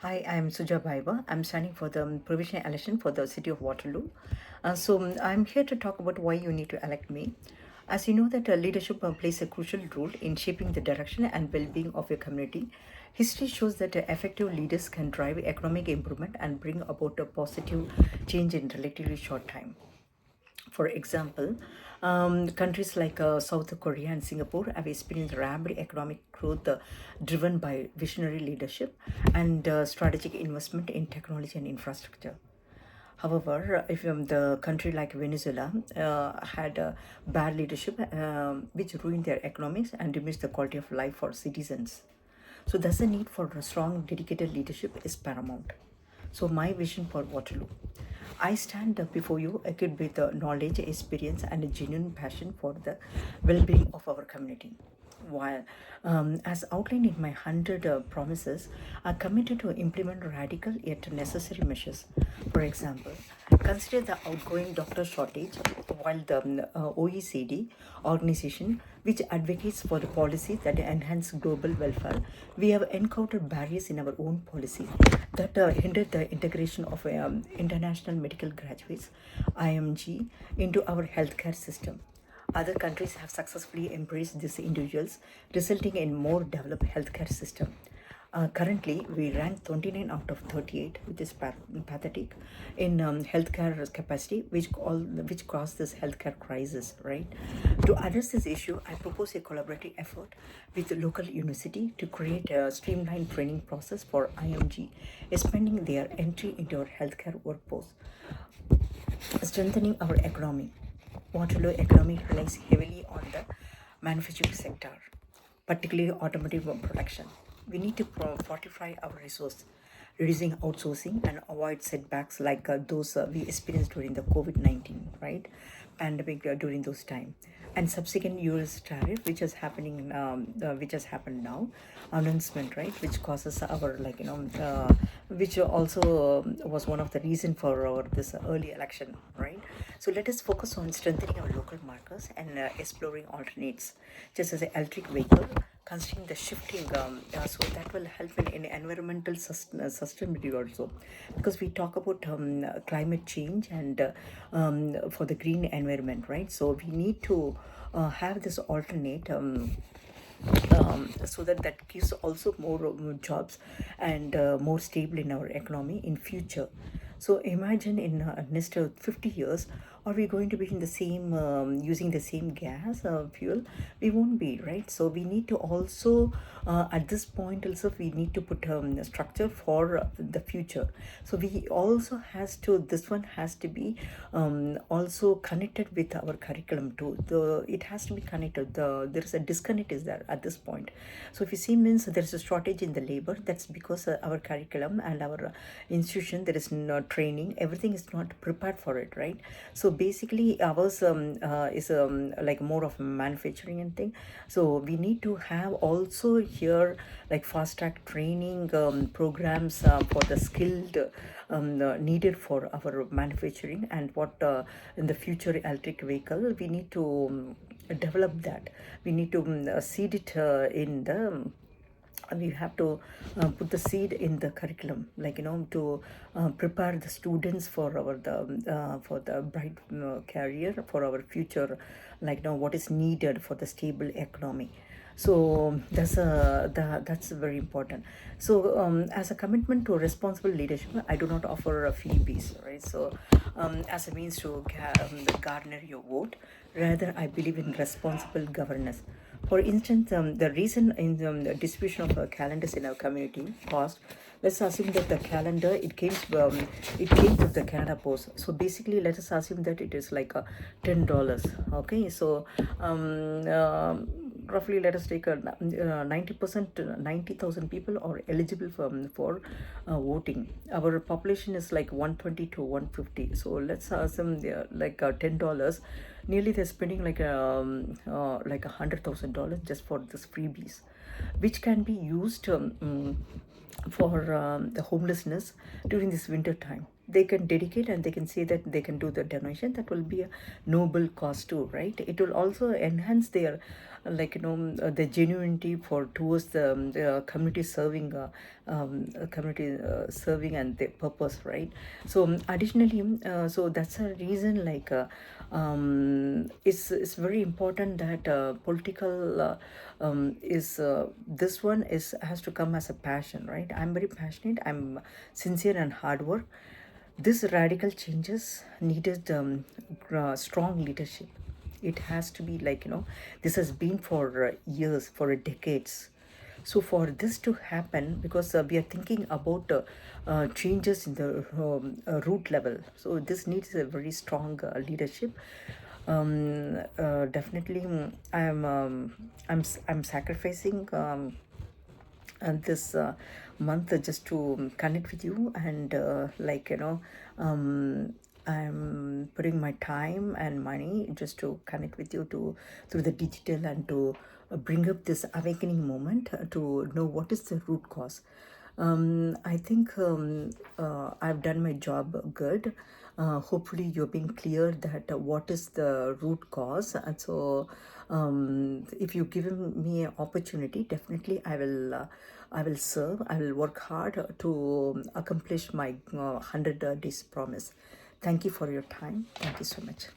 Hi, I'm Suja Biber. I'm standing for the provisional election for the city of Waterloo. I'm here to talk about why you need to elect me. As you know that leadership plays a crucial role in shaping the direction and well-being of your community. History shows that effective leaders can drive economic improvement and bring about a positive change in relatively short time. For example, countries like South Korea and Singapore have experienced rapid economic growth driven by visionary leadership and strategic investment in technology and infrastructure. However, if the country like Venezuela had bad leadership, which ruined their economics and diminished the quality of life for citizens. So, thus, the need for a strong, dedicated leadership is paramount. So, my vision for Waterloo. I stand up before you equipped with knowledge, experience, and a genuine passion for the well being of our community. While, as outlined in my 100 promises, are committed to implement radical yet necessary measures. For example, consider the outgoing doctor shortage, while the OECD organization, which advocates for the policies that enhance global welfare, we have encountered barriers in our own policy that hinder the integration of international medical graduates, IMG, into our healthcare system. Other countries have successfully embraced these individuals, resulting in more developed healthcare system. Currently, we rank 29 out of 38, which is pathetic, in healthcare capacity, which caused this healthcare crisis, right? To address this issue, I propose a collaborative effort with the local university to create a streamlined training process for IMG, expanding their entry into our healthcare workforce, strengthening our economy. Waterloo economy relies heavily on the manufacturing sector, particularly automotive production. We need to fortify our resource, reducing outsourcing and avoid setbacks like those we experienced during the COVID-19, right, pandemic during those time, and subsequent US tariff, which has happened now, announcement, right, which causes our which also was one of the reason for our this early election, right? So let us focus on strengthening our local markers and exploring alternates, just as an electric vehicle, considering the shifting, so that will help in environmental sustainability also, because we talk about climate change and for the green environment, right? So we need to have this alternate. So that gives also more jobs and more stable in our economy in future. So imagine in next 50 years, are we going to be in the same using the same gas fuel? We won't be, right? So we need to also at this point also we need to put a structure for the future. So we also has to, this one has to be also connected with our curriculum too. It has to be connected. There is a disconnect is there at this point. So if you see means there is a shortage in the labor, that's because our curriculum and our institution, there is no training, everything is not prepared for it, right? So basically ours is like more of manufacturing and thing. So we need to have also here like fast track training programs for the skilled needed for our manufacturing, and what in the future electric vehicle we need to develop that. We need to seed it in the we have to put the seed in the curriculum, like to prepare the students for the bright career for our future, like what is needed for the stable economy. So that's very important. So as a commitment to responsible leadership, I do not offer a freebies, right? So as a means to garner your vote, rather I believe in responsible governance. For instance, the reason in the distribution of calendars in our community cost, let's assume that the calendar it came through the Canada Post. So basically, let us assume that it is like $10. Okay, so roughly let us take a 90%, 90,000 people are eligible for voting. Our population is like 120 to 150. So let's assume they're like $10. Nearly they're spending like $100,000 just for this freebies, which can be used for the homelessness during this winter time. they can dedicate and they can say that they can do the donation. That will be a noble cause too, right? It will also enhance their the genuinity for towards the community serving, community serving and their purpose, right? So additionally, so that's a reason, it's very important that political is this one is has to come as a passion, right? I'm very passionate, I'm sincere and hard work. This radical changes needed strong leadership. It has to be this has been for years, for decades. So for this to happen, because we are thinking about changes in the root level, so this needs a very strong leadership. Definitely, I'm sacrificing and this month just to connect with you, and I'm putting my time and money just to connect with you to through the digital, and to bring up this awakening moment, to know what is the root cause. I think I've done my job good. Hopefully, you're being clear that what is the root cause, and so if you give me an opportunity, definitely I will serve. I will work hard to accomplish my 100 days promise. Thank you for your time. Thank you so much.